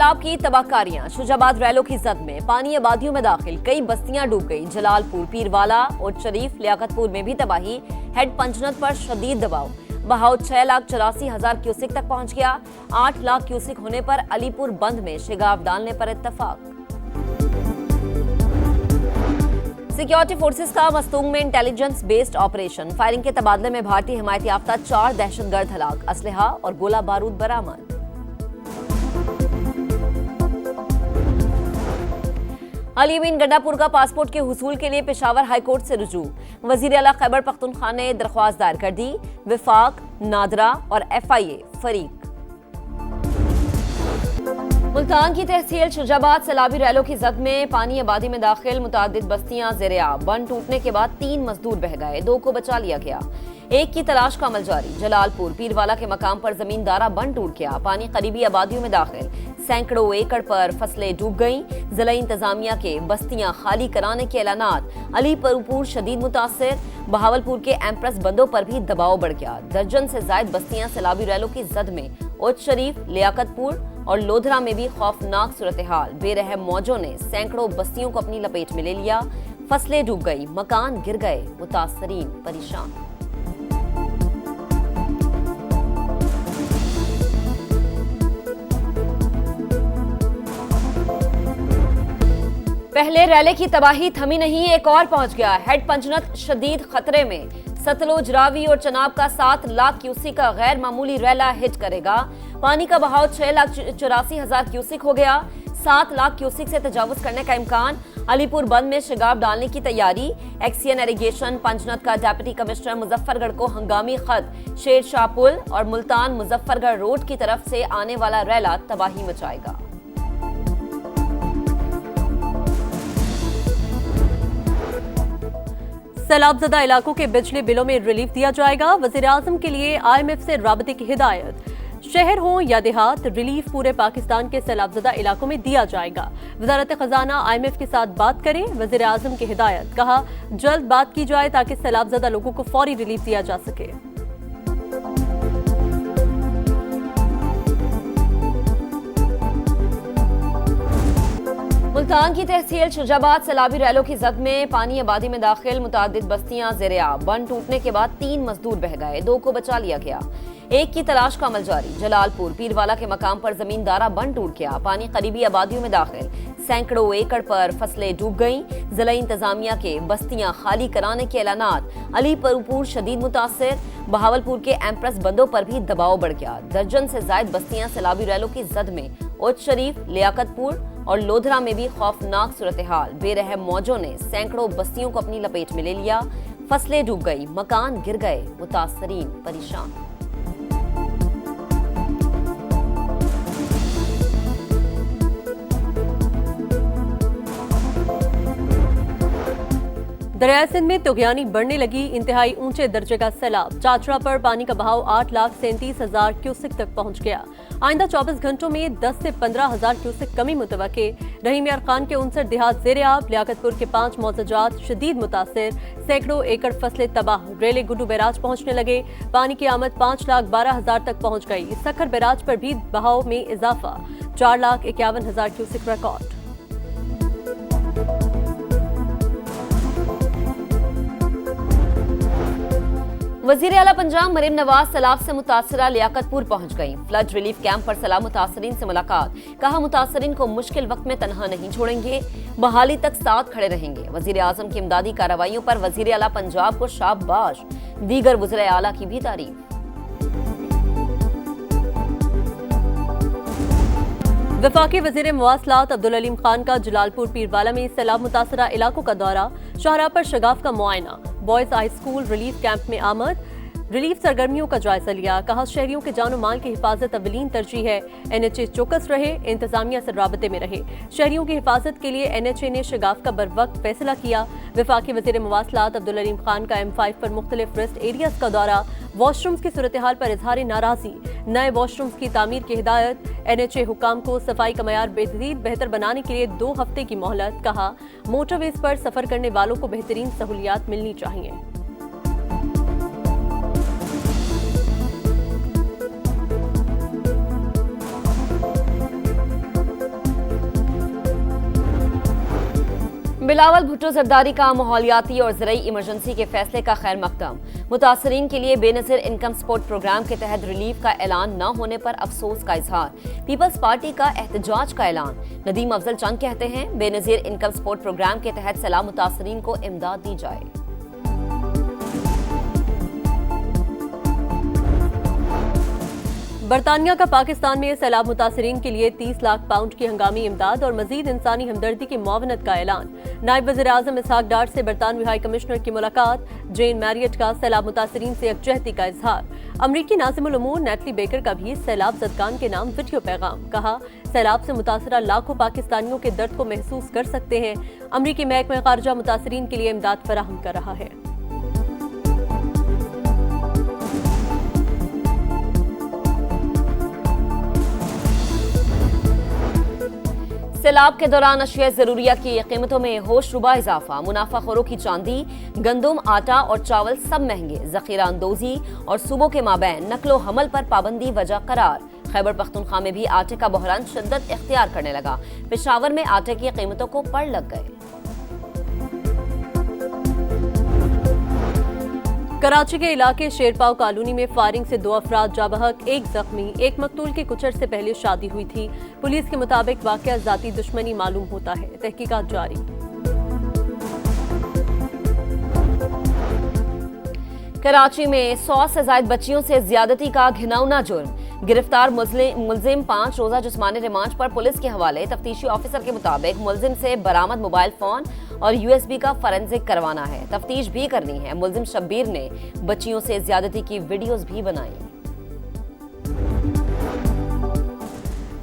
सैलाब की तबाहकारियां। शुजाबाद रैलों की जद में पानी आबादियों में दाखिल, कई बस्तियां डूब गई। जलालपुर, पीरवाला और शरीफ, लियाकतपुर में भी तबाही। हेड पंचनद पर शदीद दबाव। बहाव 6,84,000 क्यूसिक तक पहुंच गया। 8 लाख क्यूसिक होने पर अलीपुर बंद में शिगाफ डालने पर इत्तफाक। सिक्योरिटी फोर्सेस का मस्तूंग में इंटेलिजेंस बेस्ड ऑपरेशन। फायरिंग के तबादले में भारतीय हिमायत याफ्ता 4 दहशतगर्द हलाक। असलहा और गोला बारूद बरामद। अली बिन गड्डापुर का पासपोर्ट के हुसूल के लिए पेशावर हाईकोर्ट से रुजू। वजीर आला खैबर पख्तूनख्वा ने दरख्वास्त दायर कर दी। विफाक, नादरा और FIA फरीक। मुल्तान की तहसील शुजाबाद सैलाबी रैलों की जद में पानी आबादी में दाखिल। मुतादिद बस्तियां ज़ेर-ए-आब। बंद टूटने के बाद 3 मजदूर बह गए, 2 को बचा लिया गया। 1 की तलाश का अमल जारी। जलालपुर, पीरवाला के मकाम पर जमींदारा बंद टूट गया। पानी करीबी आबादियों में दाखिल। सैकड़ों एकड़ पर फसलें डूब गईं। जिला इंतजामिया के बस्तियां खाली कराने के ऐलानात। अलीपुर शदीद मुतासिर। बहावलपुर के एम्प्रेस बंदों पर भी दबाव बढ़ गया। दर्जन से जायद बस्तियां सैलाबी रैलों की जद में। उच्च शरीफ, लियाकतपुर और लोधरा में भी खौफनाक सूरत हाल। बेरहम मौजों ने सैकड़ों बस्तियों को अपनी लपेट में ले लिया। फसलें डूब गई, मकान गिर गए, मुतासरीन परेशान। पहले रैले की तबाही थमी नहीं, एक और पहुंच गया। हेड पंचनद शदीद खतरे में। सतलुज, रावी और चनाब का 7 लाख क्यूसिक का गैर मामूली रैला हिट करेगा। पानी का बहाव 6,84,000 क्यूसिक हो गया। 7 लाख क्यूसिक से तजावुज करने का इम्कान। अलीपुर बंद में शिगाफ डालने की तैयारी। एक्सियन इरिगेशन पंचनद का डेप्यूटी कमिश्नर मुजफ्फरगढ़ को हंगामी खत। शेर शाह पुल और मुल्तान मुजफ्फरगढ़ रोड की तरफ से आने वाला रैला तबाही मचाएगा। सैलाबजदा इलाकों के बिजली बिलों में रिलीफ दिया जाएगा। वजीर आजम के लिए IMF से राबते की हिदायत। शहर हो या देहात, रिलीफ पूरे पाकिस्तान के सैलाबजदा इलाकों में दिया जाएगा। वजारत खजाना IMF के साथ बात करें, वजीर आजम की हिदायत। कहा जल्द बात की जाए ताकि सैलाबजदा लोगों को फौरी रिलीफ दिया जा सके। मुल्तान की तहसील शुजाबाद सैलाबी रैलों की जद में पानी आबादी में दाखिल। मुतादिद बस्तियां ज़ेर-ए-आब। बंद टूटने के बाद 3 मजदूर बह गए, 2 को बचा लिया गया। 1 की तलाश का अमल जारी। जलालपुर, पीरवाला के मकाम पर जमींदारा बंद टूट गया। पानी करीबी आबादियों में दाखिल। सैकड़ों एकड़ पर फसलें डूब गईं। जिला इंतजामिया के बस्तियां खाली कराने के ऐलानात। अलीपुर शदीद मुतासिर। बहावलपुर के एम्प्रेस बंदों पर भी दबाव बढ़ गया। दर्जन से जायद बस्तियां सैलाबी रैलों की जद में। उच्च शरीफ, लियाकतपुर और लोधरा में भी खौफनाक सूरत हाल। बेरहम मौजों ने सैकड़ों बस्तियों को अपनी लपेट में ले लिया। फसलें डूब गई, मकान गिर गए, मुतासरीन परेशान। दरिया सिंध में तुगयानी बढ़ने लगी। इंतहाई ऊंचे दर्जे का सैलाब। चाचरा पर पानी का बहाव 8,37,000 क्यूसिक तक पहुंच गया। आइंदा 24 घंटों में 10 से 15,000 क्यूसिक कमी मुतवक्के। रहीम यार खान के 59 देहात ज़ेर-ए-आब। लियाकतपुर के 5 मौजूजात शदीद मुतासिर। सैकड़ों एकड़ फसलें तबाह। रेले गुड्डू बैराज पहुंचने लगे। पानी की आमद 5,12,000 तक पहुंच गई। सखर बैराज पर भी बहाव में इजाफा। 4,51,000 क्यूसिक रिकॉर्ड। वजीर आला पंजाब मरीम नवाज सैलाब से मुतासरा लियाकतपुर पहुंच गईं। फ्लड रिलीफ कैंप पर सैलाब मुतासरीन से मुलाकात। कहा मुतासरीन को मुश्किल वक्त में तनहा नहीं छोड़ेंगे, बहाली तक साथ खड़े रहेंगे। वजीर आजम की इमदादी कार्रवाइयों पर वजीर आला पंजाब को शाबाश। दीगर वज़ीर आला की भी तारीफ। वफाकी वजीर मवासलात अब्दुल अलीम खान का जलालपुर पीरवाला में सैलाब मुतासरा इलाकों का दौरा। शाहराह पर शगाफ का मुआयना। Boys high school relief camp में आमद। रिलीफ सरगर्मियों का जायजा लिया। कहा शहरियों के जानो माल की हिफाजत अवलीन तरजीह है। NHA चौकस रहे, इंतजामिया से राबते में रहे। शहरियों की हिफाजत के लिए NHA ने शगाफ का बर वक्त फैसला किया। वफाकी वजीर मवासलात अब्दुल अलीम खान का M5 पर मुख्तलिफ रेस्ट एरियाज का दौरा। वॉशरूम्स की सूरत हाल पर इजहार नाराजी। नए वॉशरूम्स की तामीर की हिदायत। NHA हुकाम को सफाई का मयार बेहतर बनाने के लिए 2 हफ्ते की मोहलत। कहा मोटरवेज पर सफर करने वालों को बेहतरीन सहूलियात मिलनी चाहिए। बिलावल भुट्टो जरदारी का माहौलियाती और ज़राई इमरजेंसी के फैसले का खैर मकदम। मुतासरीन के लिए बेनज़ीर इनकम सपोर्ट प्रोग्राम के तहत रिलीफ का ऐलान न होने पर अफसोस का इजहार। पीपल्स पार्टी का एहतजाज का ऐलान। नदीम अफजल चंद कहते हैं, बेनज़ीर इनकम सपोर्ट प्रोग्राम के तहत सैलाब मुतासरीन को इमदाद दी जाए। बरतानिया का पाकिस्तान में सैलाब मुतासरीन के लिए 30 लाख पाउंड की हंगामी इमदाद और मजीद इंसानी हमदर्दी की मुआवनत का ऐलान। नायब वज़ीर आज़म इसहाक डार से बरतानवी हाई कमिश्नर की मुलाकात। जेन मैरियट का सैलाब मुतासरीन से यकजहती का इजहार। अमरीकी नाज़िमुल उमूर नेटली बेकर का भी सैलाब ज़दगान के नाम वीडियो पैगाम। कहा, सैलाब से मुतासरा लाखों पाकिस्तानियों के दर्द को महसूस कर सकते हैं। अमरीकी महकमा खारजा मुतासरीन के लिए इमदाद फराहम कर रहा है। सैलाब के दौरान अशिया ज़रूरिया की कीमतों में होशरुबा इजाफा। मुनाफाखोरों की चांदी, गंदम, आटा और चावल सब महंगे। जखीरा अंदोजी और सूबों के माबैन नकलो हमल पर पाबंदी वजह करार। खैबर पख्तूनख्वा में भी आटे का बहरान शिद्दत इख्तियार करने लगा। पेशावर में आटे की कीमतों को पड़ लग गए। कराची के इलाके शेरपाव कॉलोनी में फायरिंग से 2 अफराद जाबहक, 1 जख्मी। एक मकतूल की कुचर से पहले शादी हुई थी। पुलिस के मुताबिक वाकया जाती दुश्मनी मालूम होता है। तहकीकात जारी। कराची में 100 से ज्यादा बच्चियों से ज्यादती का घिनौना जुर्म। गिरफ्तार मुलजिम 5 रोजा जिस्मानी रिमांड पर पुलिस के हवाले। तफ्तीशी ऑफिसर के मुताबिक मुलजिम से बरामद मोबाइल फोन और USB का फॉरेंसिक करवाना है। तफ्तीश भी करनी है। मुलजिम शब्बीर ने बच्चियों से ज्यादती की वीडियोस भी बनाई।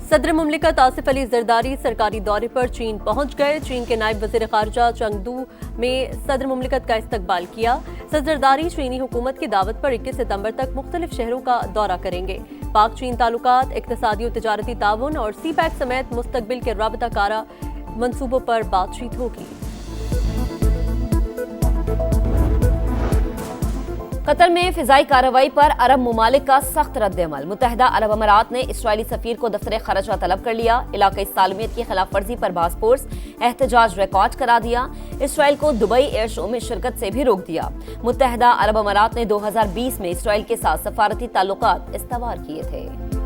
सदर मुमलिकत आसिफ अली जरदारी सरकारी दौरे पर चीन पहुंच गए। चीन के नायब वज़ीर खारजा चंगदू में सदर मुमलिकत का इस्तकबाल किया। सदर जरदारी चीनी हुकूमत की दावत पर 21 सितंबर तक मुख्तलिफ शहरों का दौरा करेंगे। पाक चीन ताल्लुकात, इक़्तिसादी और तिजारती ताउन और CPEC समेत मुस्तकबिल के राबता कारा मंसूबों पर बातचीत होगी। कतर में फिजाई कार्रवाई पर अरब ममालिक का सख्त रद्द-ए-अमल। मुत्तहिदा अरब अमारात ने इसराइली सफीर को दफ्तर खरजा तलब कर लिया। इलाकाई सालमियत की खिलाफ वर्जी पर बास पुरस एहतजाज रिकॉर्ड करा दिया। इसराइल को दुबई एयर शो में शिरकत से भी रोक दिया। मुत्तहिदा अरब अमारात ने 2020 में इसराइल के साथ सफारती ताल्लुकात इस्तवार किए थे।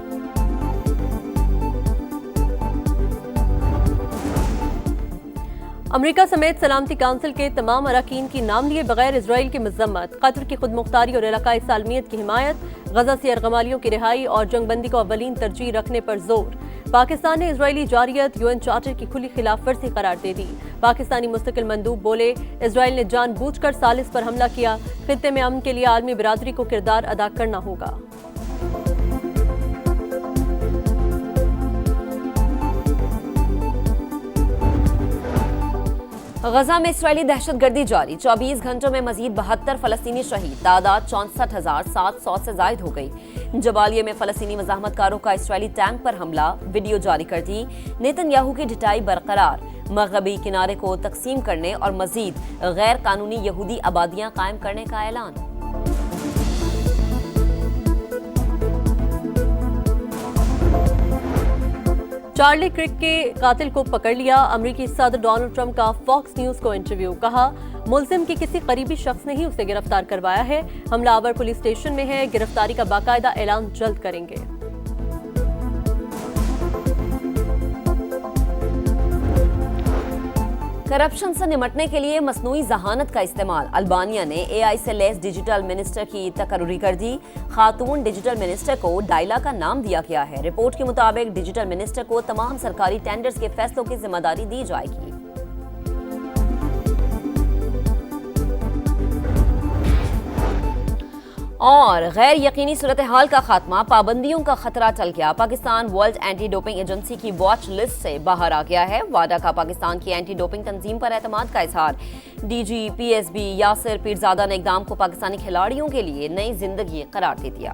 अमेरिका समेत सलामती काउंसिल के तमाम अरकान की नाम लिए बगैर इजराइल की मजम्मत। कतर की खुद मुख्तारी और इलाकाई सालमियत की हिमायत। गजा से अरगमालियों की रिहाई और जंगबंदी को अव्वलीन तरजीह रखने पर जोर। पाकिस्तान ने इजरायली जारियत UN चार्टर की खुली खिलाफ वर्जी करार दे दी। पाकिस्तानी मुस्तकिल मंदूब बोले, इजराइल ने जानबूझकर सालिस पर हमला किया। खित्ते में अमन के लिए आलमी बिरादरी को किरदार अदा करना होगा। गजा में इसराइली दहशतगर्दी जारी। 24 घंटों में मजीद 72 फलस्तीनी शहीद। तादाद 64,700 से जायद हो गई। जबालिया में फलस्तीनी मज़ाहमतकारों का इसराइली टैंक पर हमला। वीडियो जारी कर दी। नेतन्याहू की ढिठाई बरकरार। मगरबी किनारे को तकसीम करने और मजीद गैर कानूनी यहूदी आबादियां कायम करने का ऐलान। चार्ली क्रिक के कातिल को पकड़ लिया। अमेरिकी सदर डोनाल्ड ट्रंप का फॉक्स न्यूज को इंटरव्यू। कहा, मुलजिम के किसी करीबी शख्स ने ही उसे गिरफ्तार करवाया है। हमलावर पुलिस स्टेशन में है। गिरफ्तारी का बाकायदा ऐलान जल्द करेंगे। करप्शन से निपटने के लिए मसनूई जहानत का इस्तेमाल। अल्बानिया ने AI से लैस डिजिटल मिनिस्टर की तकर्री कर दी। खातून डिजिटल मिनिस्टर को डायला का नाम दिया गया है। रिपोर्ट के मुताबिक डिजिटल मिनिस्टर को तमाम सरकारी टेंडर्स के फैसलों की जिम्मेदारी दी जाएगी। और गैर यकीनी सूरत हाल का खात्मा। पाबंदियों का खतरा टल गया। Pakistan world anti doping agency की वॉच लिस्ट से बाहर आ गया है। वाडा का पाकिस्तान की एंटी डोपिंग तंजीम पर एतमाद का इजहार। DG PSB यासिर पीरजादा ने इकदाम को पाकिस्तानी खिलाड़ियों के लिए नई जिंदगी करार दे दिया।